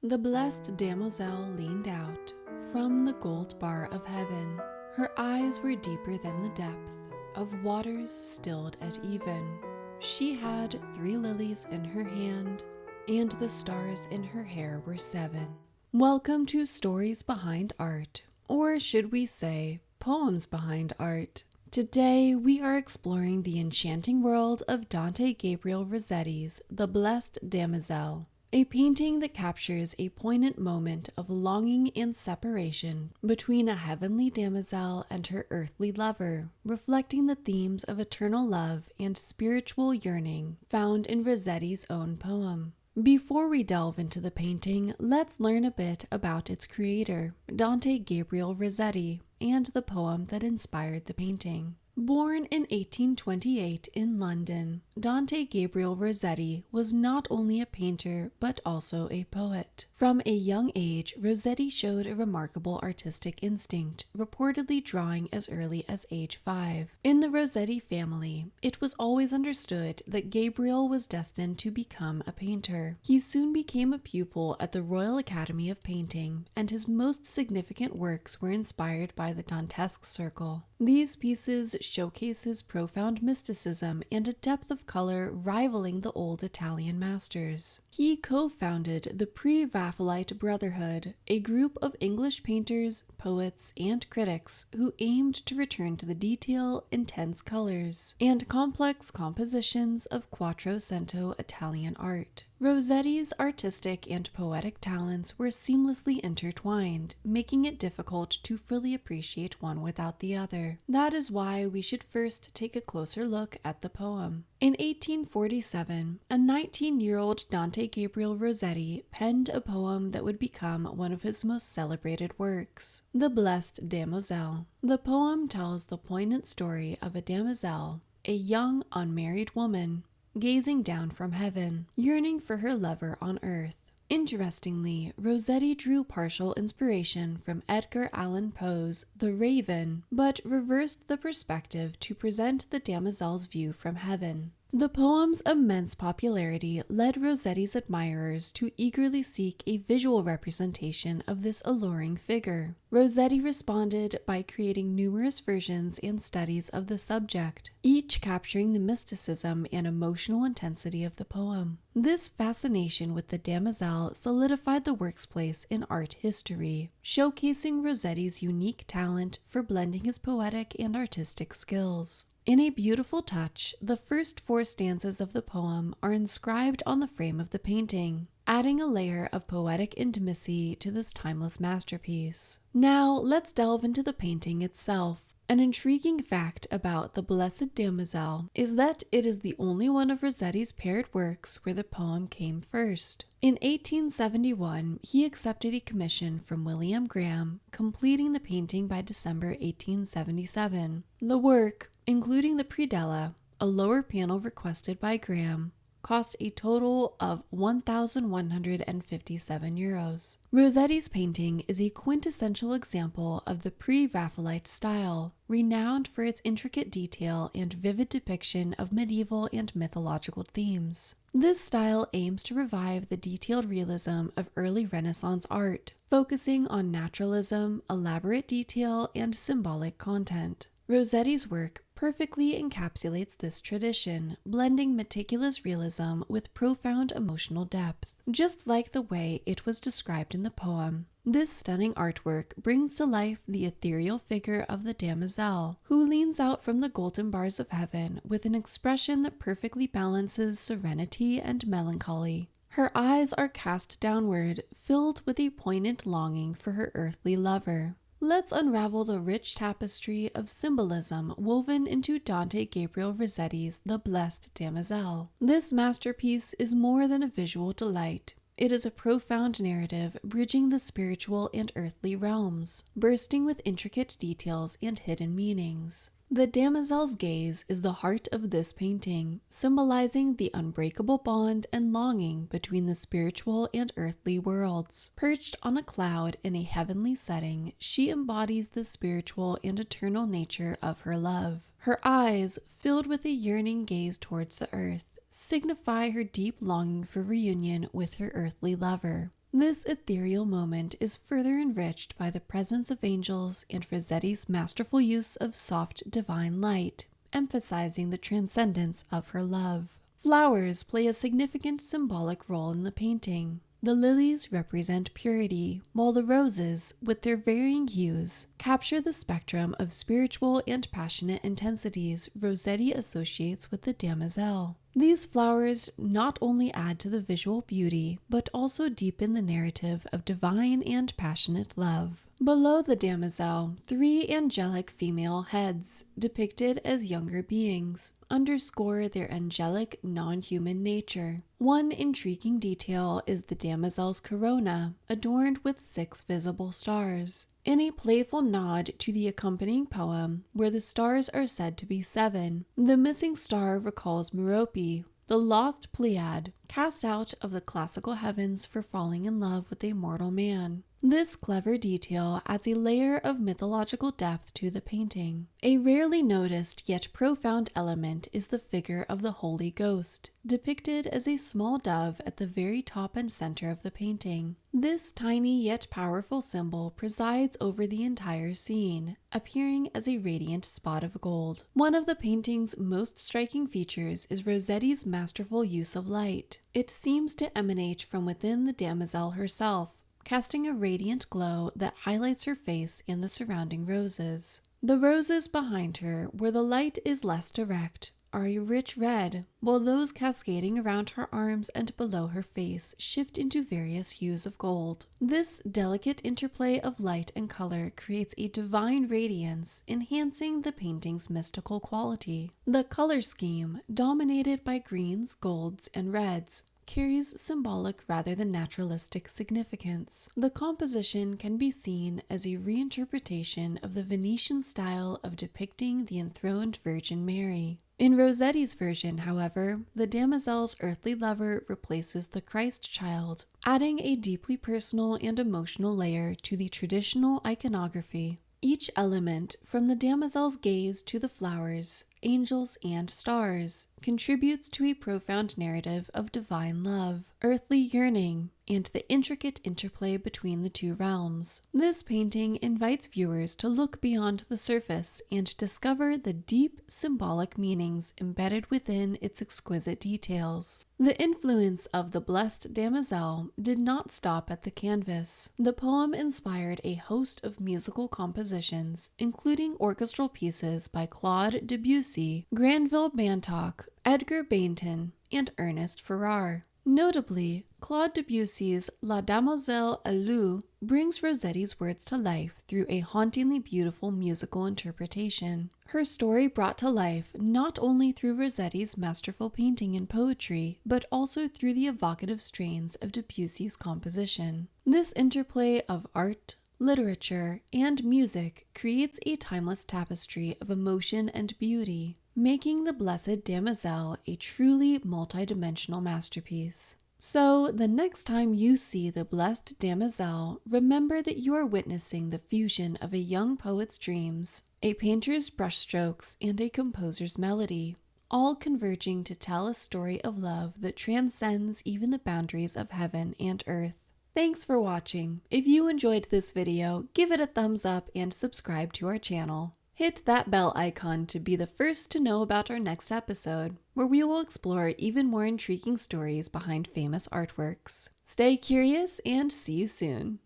The blessed Damozel leaned out from the gold bar of heaven. Her eyes were deeper than the depth of waters stilled at even. She had 3 lilies in her hand, and the stars in her hair were 7. Welcome to Stories Behind Art, or should we say, Poems Behind Art. Today we are exploring the enchanting world of Dante Gabriel Rossetti's The Blessed Damozel, a painting that captures a poignant moment of longing and separation between a heavenly damozel and her earthly lover, reflecting the themes of eternal love and spiritual yearning found in Rossetti's own poem. Before we delve into the painting, let's learn a bit about its creator, Dante Gabriel Rossetti, and the poem that inspired the painting. Born in 1828 in London, Dante Gabriel Rossetti was not only a painter but also a poet. From a young age, Rossetti showed a remarkable artistic instinct, reportedly drawing as early as age 5. In the Rosetti family, it was always understood that Gabriel was destined to become a painter. He soon became a pupil at the Royal Academy of Painting, and his most significant works were inspired by the Dantesque circle. These pieces showcases profound mysticism and a depth of color rivaling the old Italian masters. He co-founded the Pre-Raphaelite Brotherhood, a group of English painters, poets, and critics who aimed to return to the detail, intense colors, and complex compositions of Quattrocento Italian art. Rossetti's artistic and poetic talents were seamlessly intertwined, making it difficult to fully appreciate one without the other. That is why we should first take a closer look at the poem. In 1847, a 19-year-old Dante Gabriel Rossetti penned a poem that would become one of his most celebrated works, The Blessed Damozel. The poem tells the poignant story of a damozel, a young unmarried woman, gazing down from heaven, yearning for her lover on earth. Interestingly, Rossetti drew partial inspiration from Edgar Allan Poe's The Raven, but reversed the perspective to present the damozel's view from heaven. The poem's immense popularity led Rossetti's admirers to eagerly seek a visual representation of this alluring figure. Rossetti responded by creating numerous versions and studies of the subject, each capturing the mysticism and emotional intensity of the poem. This fascination with the damozel solidified the work's place in art history, showcasing Rossetti's unique talent for blending his poetic and artistic skills. In a beautiful touch, the first 4 stanzas of the poem are inscribed on the frame of the painting, adding a layer of poetic intimacy to this timeless masterpiece. Now, let's delve into the painting itself. An intriguing fact about The Blessed Damozel is that it is the only one of Rossetti's paired works where the poem came first. In 1871, he accepted a commission from William Graham, completing the painting by December 1877. The work, including the predella, a lower panel requested by Graham, cost a total of €1,157. Rossetti's painting is a quintessential example of the Pre-Raphaelite style, renowned for its intricate detail and vivid depiction of medieval and mythological themes. This style aims to revive the detailed realism of early Renaissance art, focusing on naturalism, elaborate detail, and symbolic content. Rossetti's work perfectly encapsulates this tradition, blending meticulous realism with profound emotional depth, just like the way it was described in the poem. This stunning artwork brings to life the ethereal figure of the damozel, who leans out from the golden bars of heaven with an expression that perfectly balances serenity and melancholy. Her eyes are cast downward, filled with a poignant longing for her earthly lover. Let's unravel the rich tapestry of symbolism woven into Dante Gabriel Rossetti's The Blessed Damozel. This masterpiece is more than a visual delight. It is a profound narrative bridging the spiritual and earthly realms, bursting with intricate details and hidden meanings. The damozel's gaze is the heart of this painting, symbolizing the unbreakable bond and longing between the spiritual and earthly worlds. Perched on a cloud in a heavenly setting, she embodies the spiritual and eternal nature of her love. Her eyes, filled with a yearning gaze towards the earth, signify her deep longing for reunion with her earthly lover. This ethereal moment is further enriched by the presence of angels and Rossetti's masterful use of soft divine light, emphasizing the transcendence of her love. Flowers play a significant symbolic role in the painting. The lilies represent purity, while the roses, with their varying hues, capture the spectrum of spiritual and passionate intensities Rossetti associates with the Damozel. These flowers not only add to the visual beauty, but also deepen the narrative of divine and passionate love. Below the Damozel, 3 angelic female heads, depicted as younger beings, underscore their angelic, non-human nature. One intriguing detail is the Damozel's corona, adorned with 6 visible stars. In a playful nod to the accompanying poem, where the stars are said to be 7, the missing star recalls Merope, the lost Pleiad, cast out of the classical heavens for falling in love with a mortal man. This clever detail adds a layer of mythological depth to the painting. A rarely noticed yet profound element is the figure of the Holy Ghost, depicted as a small dove at the very top and center of the painting. This tiny yet powerful symbol presides over the entire scene, appearing as a radiant spot of gold. One of the painting's most striking features is Rossetti's masterful use of light. It seems to emanate from within the Damozel herself, casting a radiant glow that highlights her face and the surrounding roses. The roses behind her, where the light is less direct, are a rich red, while those cascading around her arms and below her face shift into various hues of gold. This delicate interplay of light and color creates a divine radiance, enhancing the painting's mystical quality. The color scheme, dominated by greens, golds, and reds, carries symbolic rather than naturalistic significance. The composition can be seen as a reinterpretation of the Venetian style of depicting the enthroned Virgin Mary. In Rossetti's version, however, the Damozel's earthly lover replaces the Christ child, adding a deeply personal and emotional layer to the traditional iconography. Each element, from the Damozel's gaze to the flowers, angels, and stars, contributes to a profound narrative of divine love, earthly yearning, and the intricate interplay between the two realms. This painting invites viewers to look beyond the surface and discover the deep symbolic meanings embedded within its exquisite details. The influence of the blessed Damozel did not stop at the canvas. The poem inspired a host of musical compositions, including orchestral pieces by Claude Debussy, Granville Bantock, Edgar Bainton, and Ernest Farrar. Notably, Claude Debussy's La Damozel Alou brings Rossetti's words to life through a hauntingly beautiful musical interpretation. Her story brought to life not only through Rossetti's masterful painting and poetry, but also through the evocative strains of Debussy's composition. This interplay of art, literature, and music creates a timeless tapestry of emotion and beauty, making the Blessed Damozel a truly multidimensional masterpiece. So, the next time you see the Blessed Damozel, remember that you are witnessing the fusion of a young poet's dreams, a painter's brushstrokes, and a composer's melody, all converging to tell a story of love that transcends even the boundaries of heaven and earth. Thanks for watching. If you enjoyed this video, give it a thumbs up and subscribe to our channel. Hit that bell icon to be the first to know about our next episode, where we will explore even more intriguing stories behind famous artworks. Stay curious and see you soon.